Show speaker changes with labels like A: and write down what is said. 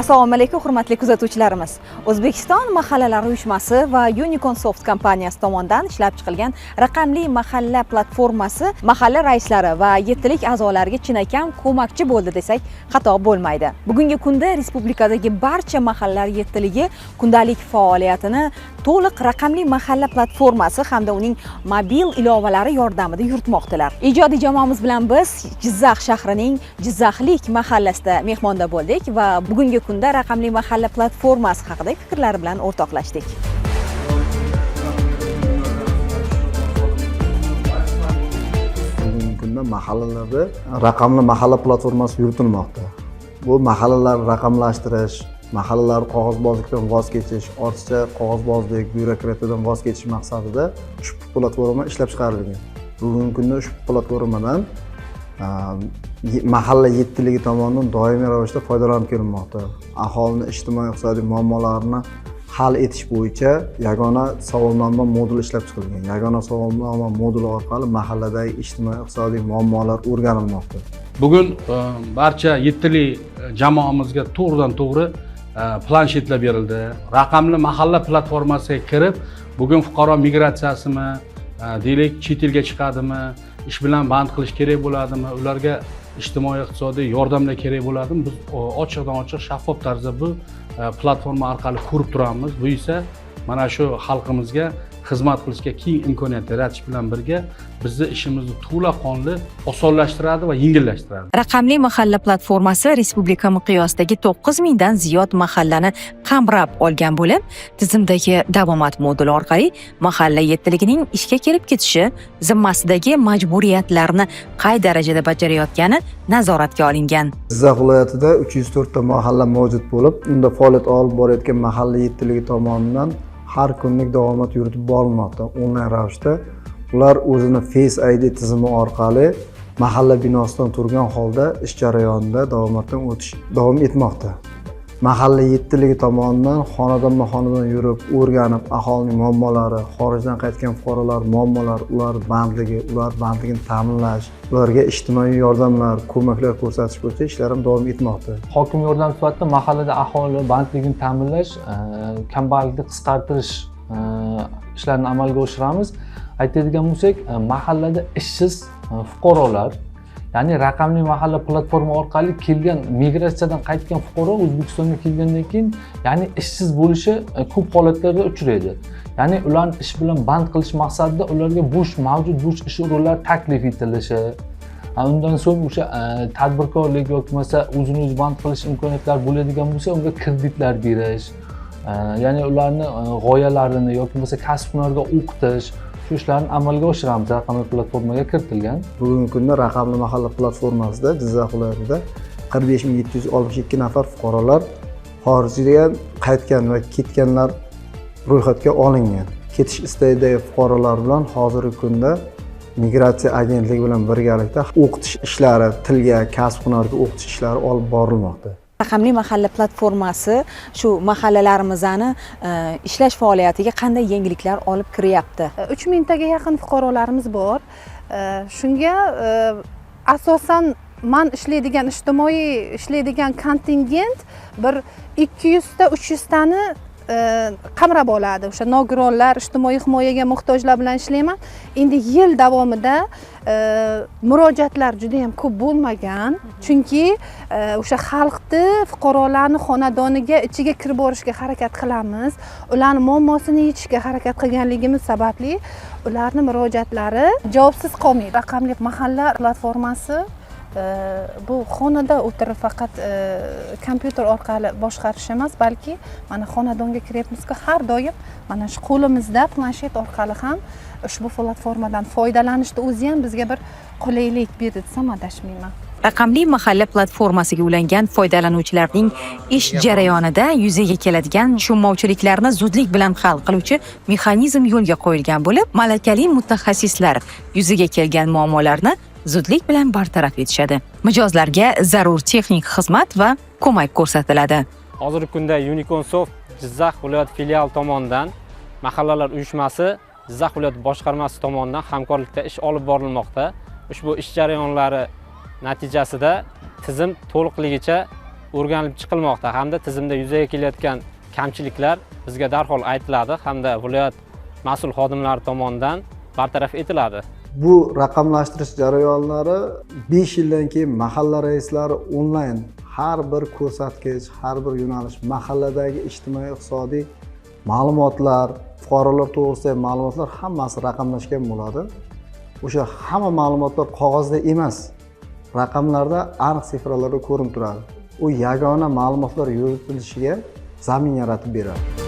A: Assalomu alaykum hurmatli kuzatuvchilarimiz. O'zbekiston mahallalar uyushmasi va Unicorn Soft kompaniyasi tomonidan ishlab chiqilgan raqamli mahalla platformasi mahalla raislari va yettilik a'zolariga chinakam ko'makchi bo'ldi desak xato bo'lmaydi. Bugungi kunda respublikadagi barcha mahallalar yettiligi kundalik faoliyatini to'liq raqamli mahalla platformasi hamda uning mobil ilovalari yordamida yuritmoqdalar. Ijodiy jamoamiz bilan biz Jizzax shahrining Jizzaxlik mahallasida mehmonda bo'ldik va bugungi kunda raqamli mahalla platformasi haqida fikrlar bilan o'rtoqlashdik.
B: Bugungi kunda mahallalarda raqamli mahalla platformasi yuritilmoqda. Bu mahallalar raqamlashtirish, mahallalar qog'ozbozlikdan voz kechish, ortiqcha qog'ozbozlik, byurokratiyadan voz kechish maqsadida ushbu platforma ishlab chiqarilgan. Bugungi kunda ushbu platformadan mahalla yettiligi tomonidan doimiy ravishda foydalanib kelinmoqda. Aholining ijtimoiy-iqtisodiy muammolarini hal etish bo'yicha yagona savolnoma moduli ishlab chiqilgan. Yagona savolnoma moduli orqali mahalladagi ijtimoiy-iqtisodiy muammolar o'rganilmoqda.
C: Bugun barcha yettilik jamoamizga to'g'ridan-to'g'ri planshetlar berildi. Raqamli mahalla platformasiga kirib, bugun fuqaro migratsiyasimi, deylik, chet elga chiqadimi, ish bilan band qilish kerak bo'ladimi, ularga ijtimoiy-iqtisodiy yordamlar kerak bo'ladimi? Biz ochiqdan-ochiq shaffof tarzda bu platforma orqali ko'rib turamiz. Bu esa mana shu xalqimizga xizmat qilishga keng imkoniyat yaratish bilan birga bizni ishimizni to'laqonli osonlashtiradi va yengillashtiradi.
A: Raqamli mahalla platformasi respublika miqyosidagi 9000 dan ziyod mahallani qamrab olgan bo'lib, tizimdagi davomat moduli orqali mahalla yettiligining ishga kelib ketishi, zimmasidagi majburiyatlarni qay darajada bajarayotgani nazoratga olingan.
B: Jizzax viloyatida 304 ta mahalla mavjud bo'lib, unda faoliyat olib borayotgan mahalla yettiligi tomonidan har kunlik davomat yuritib borilmoqda. Onlayn ravishda ular o'zini Face ID tizimi orqali mahalla binosidan turgan holda ish jarayonida davomatdan davom etmoqda. Mahalla yettiligi tomonidan xonadonma-xonadon yurib, o'rganib, aholining muammolari, xorijdan qaytgan fuqarolar muammolari, ular bandligini ta'minlash, ularga ijtimoiy yordamlar, ko'maklar ko'rsatish bo'yicha ishlarim davom etmoqda.
D: Hokim yordam sifatida mahallada aholi bandligini ta'minlash, kambag'allikni qisqartirish ishlarini amalga oshiramiz. Aytadigan bo'lsak, mahallada ishsiz fuqarolar, ya'ni raqamli mahalla platforma orqali kelgan migratsiyadan qaytgan fuqaro O'zbekistonga kelgandan keyin, ya'ni ishsiz bo'lishi ko'p holatlarda uchraydi. Ya'ni ularni ish bilan band qilish maqsadida ularga mavjud bo'sh ish o'rinlari taklif etilishi, undan so'ng o'sha tadbirkorlik yoki bo'lmasa o'zini o'zi band qilish imkoniyatlari bo'ladigan bo'lsa, unga kreditlar berish, ya'ni ularni g'oyalarini yoki bo'lmasa kasb hunarga o'qitish, shu ishlarni amalga oshiramiz. Raqamli platformaga kiritilgan.
B: Bugungi kunda raqamli mahalla platformasida Jizzax viloyatida 45762 nafar fuqarolar xorijga qaytgan va ketganlar ro'yxatga olingan. Ketish istagidagi fuqarolar bilan hozirgi kunda migratsiya agentligi bilan birgalikda o'qitish ishlari, tilga, kasb hunarga o'qitish ishlari olib borilmoqda.
A: Raqamli mahalla platformasi shu mahallalarimizni ishlash faoliyatiga qanday yangiliklar olib kiryapti?
E: 3000 taga yaqin fuqarolarimiz bor. Shunga asosan men ishlaydigan ijtimoiy ishlaydigan kontingent bir 200 ta 300 tani qamrab oladi. O'sha nogironlar, ijtimoiy himoyaga muhtojlar bilan ishlayman. Endi yil davomida murojaatlar juda ham ko'p bo'lmagan, chunki o'sha xalqni, fuqarolarni xonadoniga ichiga kirib borishga harakat qilamiz. Ularning muammosini yechishga harakat qilganligimiz sababli ularning murojaatlari javobsiz qolmaydi. Raqamli mahalla platformasi bu xonada o'tirib faqat kompyuter orqali boshqarish emas, balki mana xonadonga kiryapmiz-ku, har doim mana shu qo'limizda planshet orqali ham ushbu platformadan foydalanishni o'zi ham bizga bir qulaylik berdi desam adashmayman.
A: Raqamli mahalla platformasiga ulangan foydalanuvchilarning ish jarayonida yuzaga keladigan tushunmovchiliklarni zudlik bilan hal qiluvchi mexanizm yo'lga qo'yilgan bo'lib, malakali mutaxassislar yuzaga kelgan muammolarni zudlik bilan bartaraf etishadi. Mijozlarga zarur texnik xizmat va ko'mak ko'rsatiladi.
F: Hozirgi kunda Unicorn Soft Jizzax viloyat filial tomonidan mahallalar uyushmasi Jizzax viloyat boshqarmasi tomonidan hamkorlikda ish olib borilmoqda. Ushbu ish jarayonlari natijasida tizim to'liqligicha o'rganib chiqilmoqda hamda tizimda yuzaga kelayotgan kamchiliklar bizga darhol aytiladi hamda viloyat mas'ul xodimlari tomonidan bartaraf etiladi.
B: Bu raqamlashtirish jarayonlari 5 yildan keyin mahalla raislari onlayn har bir ko'rsatkich, har bir yo'nalish, mahalladagi ijtimoiy iqtisodiy ma'lumotlar, fuqarolar to'g'risidagi ma'lumotlar hammasi raqamlashgan bo'ladi. O'sha hamma ma'lumotlar qog'ozda emas, raqamlarda aniq sifralarda ko'rinib turadi. U yagona ma'lumotlar yuritilishiga zamin yaratib beradi.